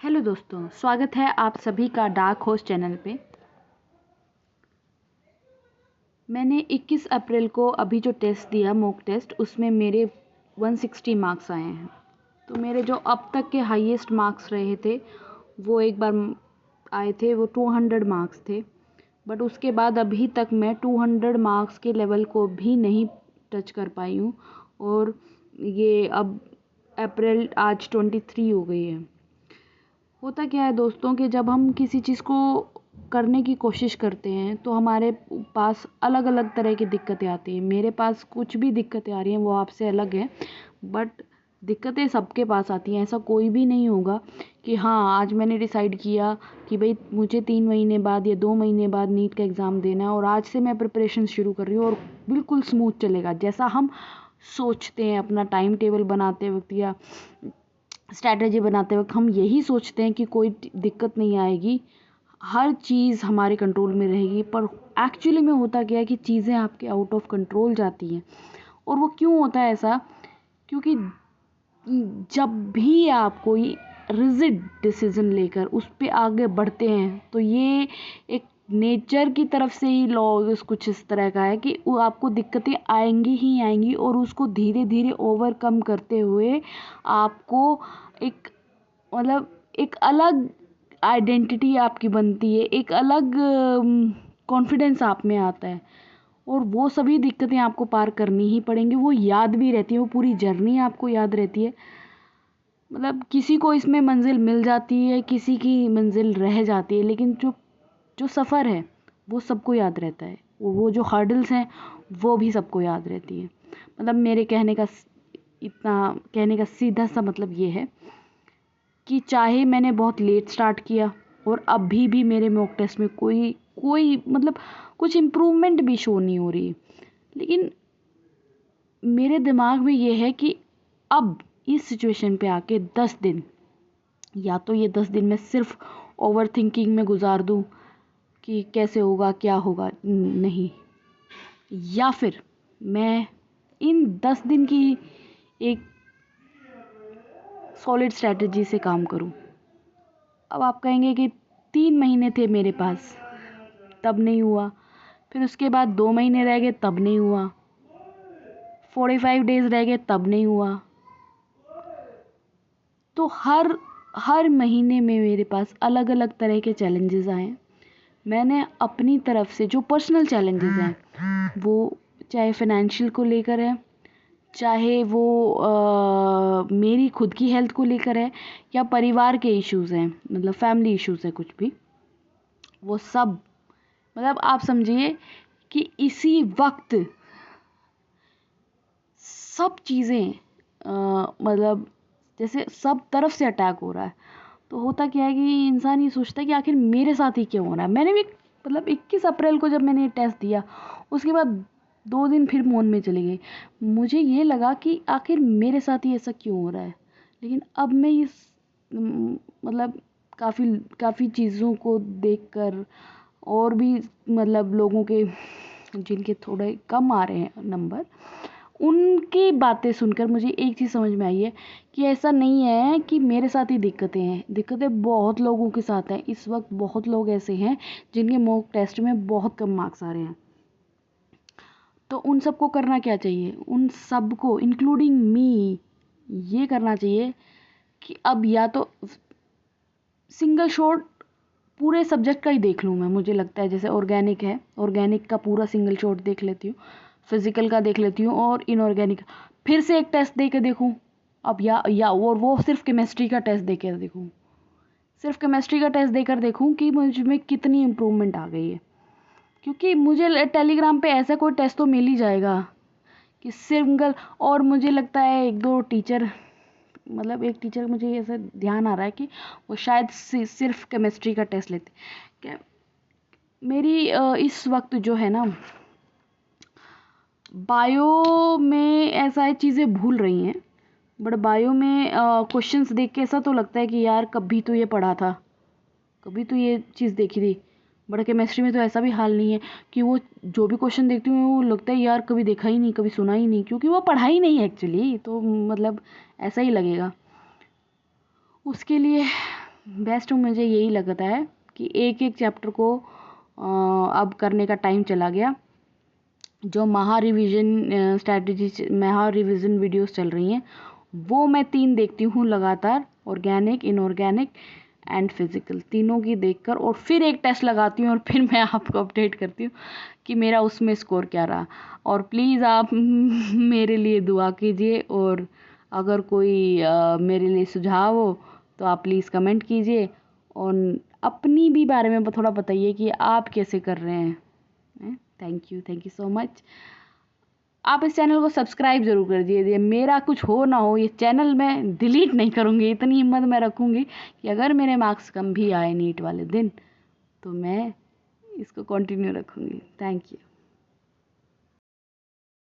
Hello दोस्तों, स्वागत है आप सभी का डार्क हॉर्स चैनल पे। मैंने 21 अप्रैल को अभी जो टेस्ट दिया, मॉक टेस्ट, उसमें मेरे 160 मार्क्स आए हैं। तो मेरे जो अब तक के हाईएस्ट मार्क्स रहे थे वो एक बार आए थे, वो 200 मार्क्स थे। बट उसके बाद अभी तक मैं 200 मार्क्स के लेवल को भी नहीं टच कर पाई हूँ। और ये अब अप्रैल आज 23 हो गई है। होता क्या है दोस्तों कि जब हम किसी चीज़ को करने की कोशिश करते हैं तो हमारे पास अलग अलग तरह की दिक्कतें आती हैं। मेरे पास कुछ भी दिक्कतें आ रही हैं वो आपसे अलग हैं, बट दिक्कतें सबके पास आती हैं। ऐसा कोई भी नहीं होगा कि हाँ आज मैंने डिसाइड किया कि भाई मुझे 3 महीने बाद या 2 महीने बाद नीट का एग्ज़ाम देना है और आज से मैं प्रिपरेशन शुरू कर रही हूँ और बिल्कुल स्मूथ चलेगा जैसा हम सोचते हैं। अपना टाइम टेबल बनाते वक्त या स्ट्रैटेजी बनाते वक्त हम यही सोचते हैं कि कोई दिक्कत नहीं आएगी, हर चीज़ हमारे कंट्रोल में रहेगी। पर एक्चुअली में होता क्या है कि चीज़ें आपके आउट ऑफ कंट्रोल जाती हैं। और वो क्यों होता है ऐसा? क्योंकि जब भी आप कोई रिजिड डिसीजन लेकर उस पे आगे बढ़ते हैं तो ये एक नेचर की तरफ से ही लॉ कुछ इस तरह का है कि वो आपको दिक्कतें आएंगी ही आएंगी और उसको धीरे धीरे ओवरकम करते हुए आपको एक एक अलग आइडेंटिटी आपकी बनती है, एक अलग कॉन्फिडेंस आप में आता है। और वो सभी दिक्कतें आपको पार करनी ही पड़ेंगी, वो याद भी रहती है, वो पूरी जर्नी आपको याद रहती है। किसी को इसमें मंजिल मिल जाती है, किसी की मंजिल रह जाती है, लेकिन जो जो सफ़र है वो सबको याद रहता है। वो जो हर्डल्स हैं वो भी सबको याद रहती है। मेरे कहने का सीधा सा मतलब ये है कि चाहे मैंने बहुत लेट स्टार्ट किया और अभी भी मेरे मॉक टेस्ट में कोई कोई कुछ इम्प्रूवमेंट भी शो नहीं हो रही, लेकिन मेरे दिमाग में ये है कि अब इस सिचुएशन पे आके 10 दिन, या तो ये 10 दिन मैं सिर्फ ओवर थिंकिंग में गुजार दूँ कि कैसे होगा क्या होगा, नहीं, या फिर मैं इन 10 दिन की एक सॉलिड स्ट्रैटेजी से काम करूं। अब आप कहेंगे कि 3 महीने थे मेरे पास तब नहीं हुआ, फिर उसके बाद 2 महीने रह गए तब नहीं हुआ, 45 डेज रह गए तब नहीं हुआ। तो हर महीने में मेरे पास अलग अलग तरह के चैलेंजेस आए। मैंने अपनी तरफ से जो पर्सनल चैलेंजेस हैं, वो चाहे फाइनेंशियल को लेकर है, चाहे वो मेरी खुद की हेल्थ को लेकर है, या परिवार के इश्यूज़ हैं, फैमिली इश्यूज़ है कुछ भी, वो सब आप समझिए कि इसी वक्त सब चीज़ें जैसे सब तरफ से अटैक हो रहा है। तो होता क्या है कि इंसान ये सोचता है कि आखिर मेरे साथ ही क्यों हो रहा है। मैंने भी 21 अप्रैल को जब मैंने टेस्ट दिया, उसके बाद 2 दिन फिर मौन में चली गई। मुझे ये लगा कि आखिर मेरे साथ ही ऐसा क्यों हो रहा है। लेकिन अब मैं इस काफ़ी काफ़ी चीज़ों को देखकर और भी लोगों के जिनके थोड़े कम आ रहे हैं नंबर, उनकी बातें सुनकर मुझे एक चीज़ समझ में आई है कि ऐसा नहीं है कि मेरे साथ ही दिक्कतें हैं। दिक्कतें बहुत लोगों के साथ हैं। इस वक्त बहुत लोग ऐसे हैं जिनके मॉक टेस्ट में बहुत कम मार्क्स आ रहे हैं। तो उन सबको करना क्या चाहिए? उन सबको इंक्लूडिंग मी ये करना चाहिए कि अब या तो सिंगल शॉट पूरे सब्जेक्ट का ही देख लूँ मैं। मुझे लगता है जैसे ऑर्गेनिक है, ऑर्गेनिक का पूरा सिंगल शॉट देख लेती हूँ, फिजिकल का देख लेती हूँ, और इनऑर्गेनिक फिर से एक टेस्ट दे के देखूँ। अब या और वो सिर्फ केमिस्ट्री का टेस्ट दे कर देखूँ, सिर्फ केमिस्ट्री का टेस्ट देकर देखूँ कि मुझ में कितनी इम्प्रूवमेंट आ गई है। क्योंकि मुझे टेलीग्राम पे ऐसा कोई टेस्ट तो मिल ही जाएगा कि सिंगल। और मुझे लगता है एक दो टीचर, एक टीचर मुझे ऐसा ध्यान आ रहा है कि वो शायद सिर्फ केमिस्ट्री का टेस्ट लेते। क्या मेरी इस वक्त जो है ना, बायो में ऐसा है चीज़ें भूल रही हैं, बट बायो में क्वेश्चंस देख के ऐसा तो लगता है कि यार कभी तो ये पढ़ा था, कभी तो ये चीज़ देखी थी। बट केमिस्ट्री में तो ऐसा भी हाल नहीं है कि वो जो भी क्वेश्चन देखती हूँ वो लगता है यार कभी देखा ही नहीं, कभी सुना ही नहीं, क्योंकि वो पढ़ा ही नहीं है एक्चुअली। तो ऐसा ही लगेगा। उसके लिए बेस्ट मुझे यही लगता है कि एक एक चैप्टर को अब करने का टाइम चला गया। जो महा रिवीजन वीडियोस चल रही हैं वो मैं 3 देखती हूँ लगातार, ऑर्गेनिक, इनऑर्गेनिक एंड फिजिकल, तीनों की देखकर और फिर एक टेस्ट लगाती हूँ और फिर मैं आपको अपडेट करती हूँ कि मेरा उसमें स्कोर क्या रहा। और प्लीज़ आप मेरे लिए दुआ कीजिए, और अगर कोई मेरे लिए सुझाव हो तो आप प्लीज़ कमेंट कीजिए, और अपनी भी बारे में थोड़ा बताइए कि आप कैसे कर रहे हैं। Thank you so much. आप इस चैनल को सब्सक्राइब ज़रूर कर दीजिए। मेरा कुछ हो ना हो, ये चैनल मैं डिलीट नहीं करूँगी, इतनी हिम्मत मैं रखूँगी कि अगर मेरे मार्क्स कम भी आए नीट वाले दिन तो मैं इसको कंटिन्यू रखूँगी। Thank you.